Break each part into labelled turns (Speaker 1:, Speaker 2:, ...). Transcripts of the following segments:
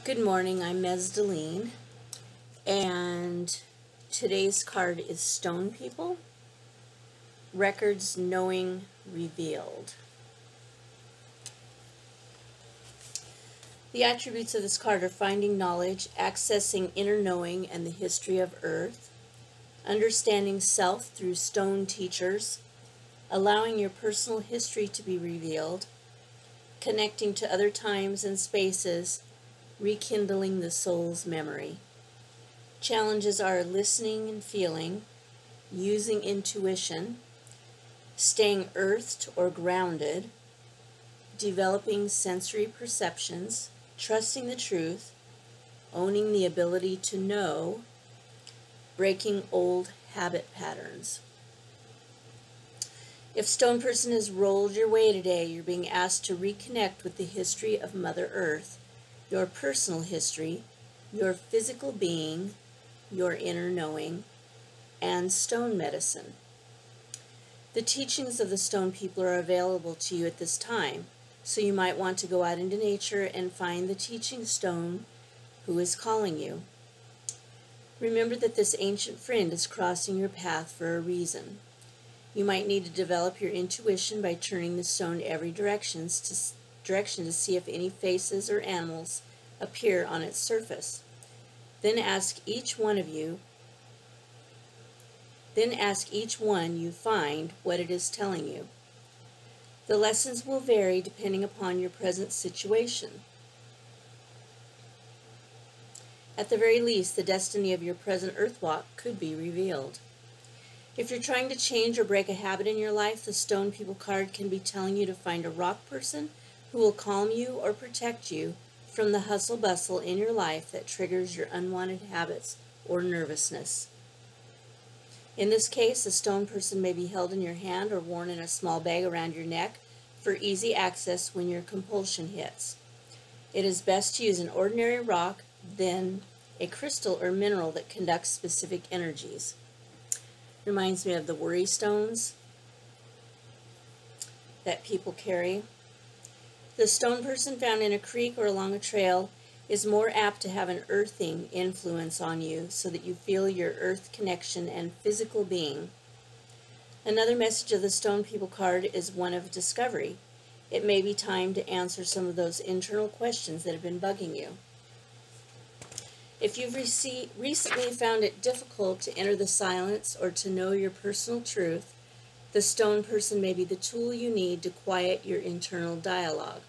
Speaker 1: Good morning, I'm Mesdeline, and today's card is Stone People, Records Knowing Revealed. The attributes of this card are finding knowledge, accessing inner knowing and the history of Earth, understanding self through stone teachers, allowing your personal history to be revealed, connecting to other times and spaces, rekindling the soul's memory. Challenges are listening and feeling, using intuition, staying earthed or grounded, developing sensory perceptions, trusting the truth, owning the ability to know, breaking old habit patterns. If Stone Person has rolled your way today, you're being asked to reconnect with the history of Mother Earth, your personal history, your physical being, your inner knowing, and stone medicine. The teachings of the Stone People are available to you at this time, so you might want to go out into nature and find the teaching stone who is calling you. Remember that this ancient friend is crossing your path for a reason. You might need to develop your intuition by turning the stone every direction to see if any faces or animals appear on its surface. Then ask each one you find what it is telling you. The lessons will vary depending upon your present situation. At the very least, the destiny of your present earth walk could be revealed. If you're trying to change or break a habit in your life, the Stone People card can be telling you to find a rock person who will calm you or protect you from the hustle bustle in your life that triggers your unwanted habits or nervousness. In this case, a stone person may be held in your hand or worn in a small bag around your neck for easy access when your compulsion hits. It is best to use an ordinary rock than a crystal or mineral that conducts specific energies. Reminds me of the worry stones that people carry. The stone person found in a creek or along a trail is more apt to have an earthing influence on you so that you feel your earth connection and physical being. Another message of the Stone People card is one of discovery. It may be time to answer some of those internal questions that have been bugging you. If you've recently found it difficult to enter the silence or to know your personal truth, the Stone Person may be the tool you need to quiet your internal dialogue.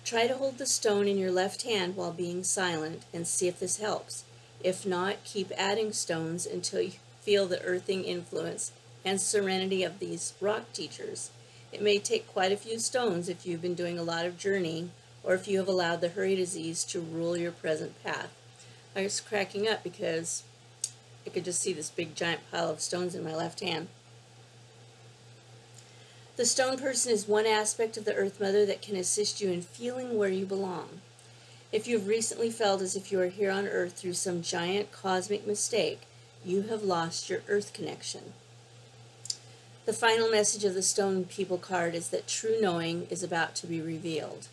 Speaker 1: Try to hold the stone in your left hand while being silent and see if this helps. If not, keep adding stones until you feel the earthing influence and serenity of these rock teachers. It may take quite a few stones if you've been doing a lot of journeying or if you have allowed the hurry disease to rule your present path. I was cracking up because I could just see this big giant pile of stones in my left hand. The Stone Person is one aspect of the Earth Mother that can assist you in feeling where you belong. If you've recently felt as if you are here on Earth through some giant cosmic mistake, you have lost your Earth connection. The final message of the Stone People card is that true knowing is about to be revealed.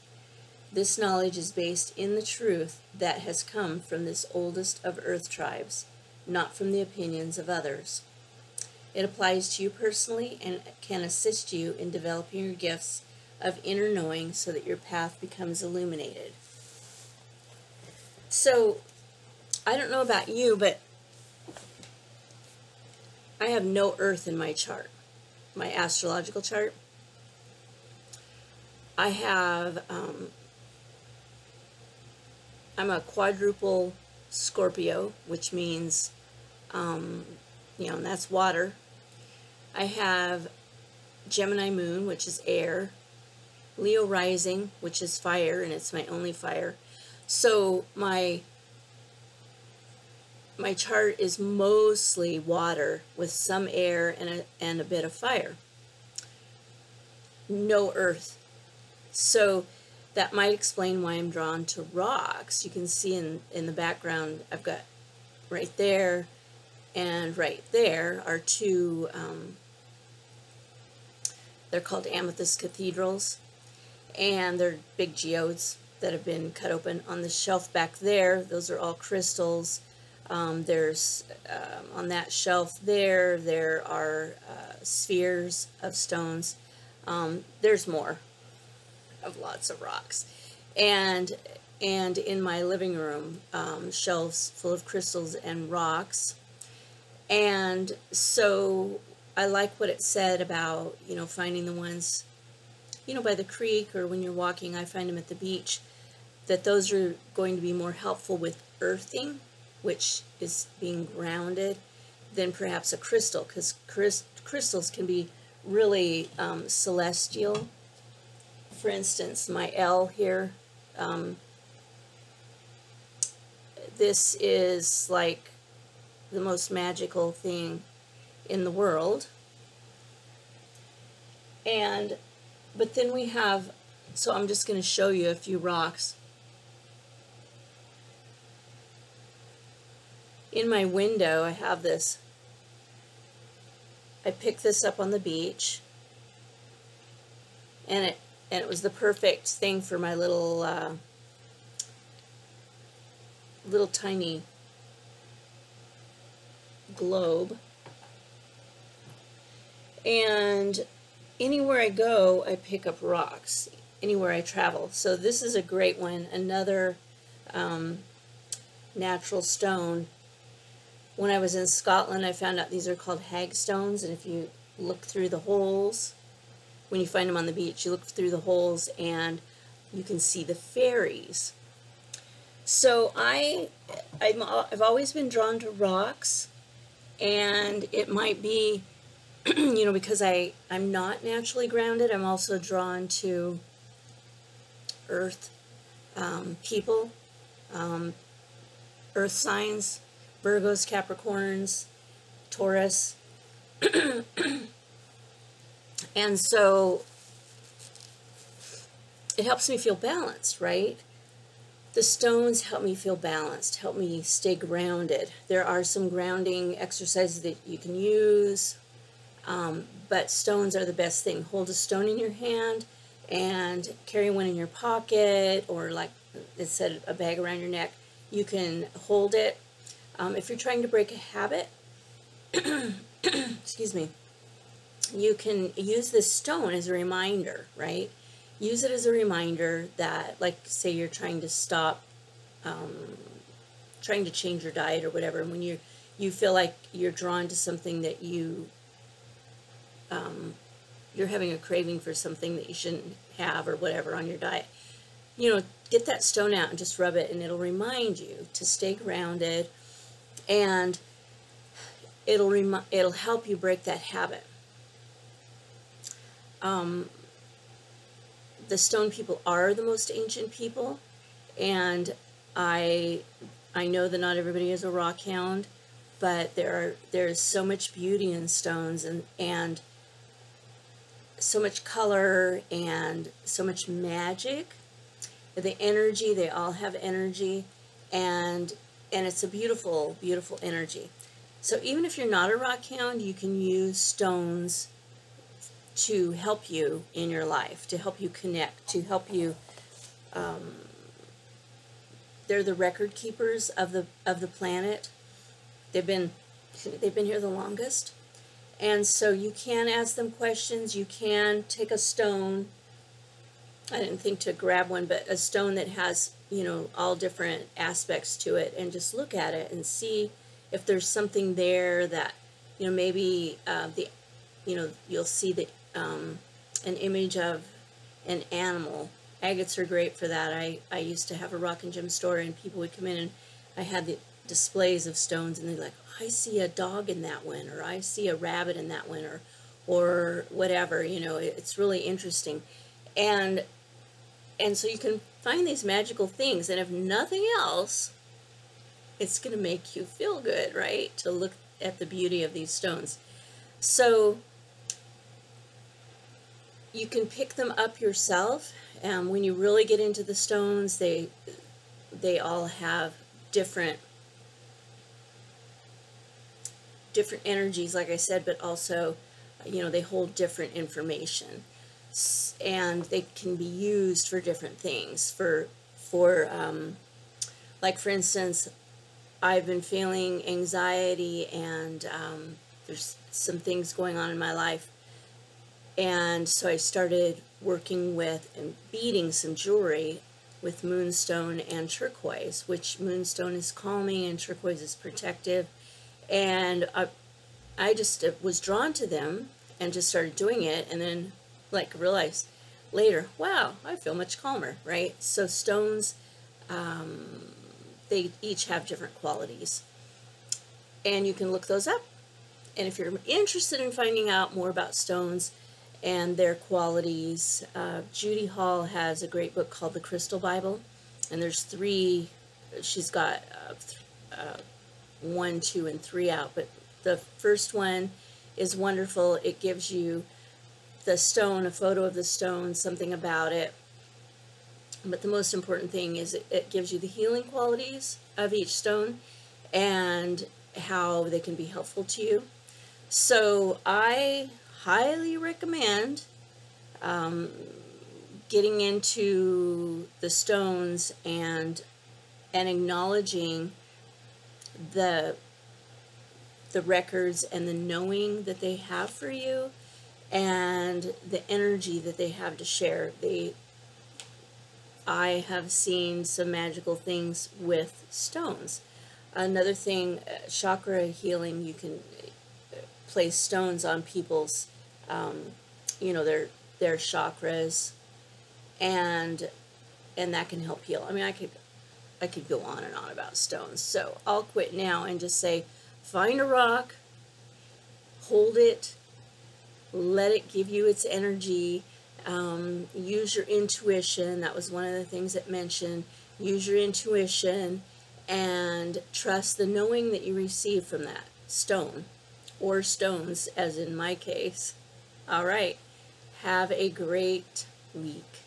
Speaker 1: This knowledge is based in the truth that has come from this oldest of Earth tribes, not from the opinions of others. It applies to you personally and can assist you in developing your gifts of inner knowing so that your path becomes illuminated. So, I don't know about you, but I have no Earth in my chart, my astrological chart. I have, I'm a quadruple Scorpio, which means, and that's water. I have Gemini moon, which is air, Leo rising, which is fire, and it's my only fire. So my chart is mostly water with some air and a bit of fire. No earth. So that might explain why I'm drawn to rocks. You can see in the background, I've got right there and right there are two, they're called amethyst cathedrals, and they're big geodes that have been cut open. On the shelf back there, those are all crystals. There's on that shelf there are spheres of stones. There's more of lots of rocks, and in my living room, shelves full of crystals and rocks. And so I like what it said about, you know, finding the ones, you know, by the creek, or when you're walking. I find them at the beach, that those are going to be more helpful with earthing, which is being grounded, than perhaps a crystal, because crystals can be really celestial. For instance, my L here, this is like the most magical thing in the world. And but then we have, so I'm just going to show you a few rocks. In my window, I have this. I picked this up on the beach, and it was the perfect thing for my little little tiny globe. And anywhere I go, I pick up rocks, anywhere I travel. So this is a great one, another natural stone. When I was in Scotland, I found out these are called hagstones, and if you look through the holes, when you find them on the beach, you look through the holes and you can see the fairies. So I've always been drawn to rocks, and it might be, you know, because I'm not naturally grounded. I'm also drawn to earth people, earth signs, Virgos, Capricorns, Taurus. And so it helps me feel balanced, right? The stones help me feel balanced, help me stay grounded. There are some grounding exercises that you can use, but stones are the best thing. Hold a stone in your hand and carry one in your pocket, or like it said, a bag around your neck. You can hold it. If you're trying to break a habit, excuse me, you can use this stone as a reminder, right? Use it as a reminder that, like, say you're trying to stop, trying to change your diet or whatever, and when you feel like you're drawn to something that you're having a craving for something that you shouldn't have or whatever on your diet, you know, get that stone out and just rub it, and it'll remind you to stay grounded, and it'll help you break that habit. The stone people are the most ancient people, and I know that not everybody is a rock hound, but there's so much beauty in stones, and so much color and so much magic. The energy, they all have energy, and it's a beautiful, beautiful energy. So even if you're not a rock hound, you can use stones to help you in your life, to help you connect, to help you. They're the record keepers of the planet. They've been here the longest, and so you can ask them questions. You can take a stone. I didn't think to grab one, but a stone that has, you know, all different aspects to it, and just look at it and see if there's something there that, you know, maybe you'll see the an image of an animal. Agates are great for that. I used to have a rock and gem store, and people would come in, and I had the displays of stones, and they're like, I see a dog in that one, or I see a rabbit in that one, or whatever. You know, it's really interesting, and so you can find these magical things, and if nothing else, it's going to make you feel good, right? To look at the beauty of these stones. So you can pick them up yourself. When you really get into the stones, they all have different energies, like I said, but also, you know, they hold different information, and they can be used for different things, for for, like for instance, I've been feeling anxiety, and there's some things going on in my life. And so I started working with and beading some jewelry with moonstone and turquoise, which moonstone is calming and turquoise is protective. And I just was drawn to them and just started doing it, and then like realized later, wow, I feel much calmer, right? So stones, they each have different qualities, and you can look those up. And if you're interested in finding out more about stones and their qualities, Judy Hall has a great book called The Crystal Bible, and there's 3, she's got 1, 2, and 3 out, but the first one is wonderful. It gives you the stone, a photo of the stone, something about it. But the most important thing is it gives you the healing qualities of each stone and how they can be helpful to you. So I highly recommend getting into the stones and acknowledging the records and the knowing that they have for you and the energy that they have to share. I have seen some magical things with stones. Another thing, chakra healing, you can place stones on people's, their chakras, and that can help heal. I mean, I could go on and on about stones. So I'll quit now and just say, find a rock, hold it, let it give you its energy. Use your intuition. That was one of the things it mentioned. Use your intuition and trust the knowing that you receive from that stone, or stones, as in my case. All right. Have a great week.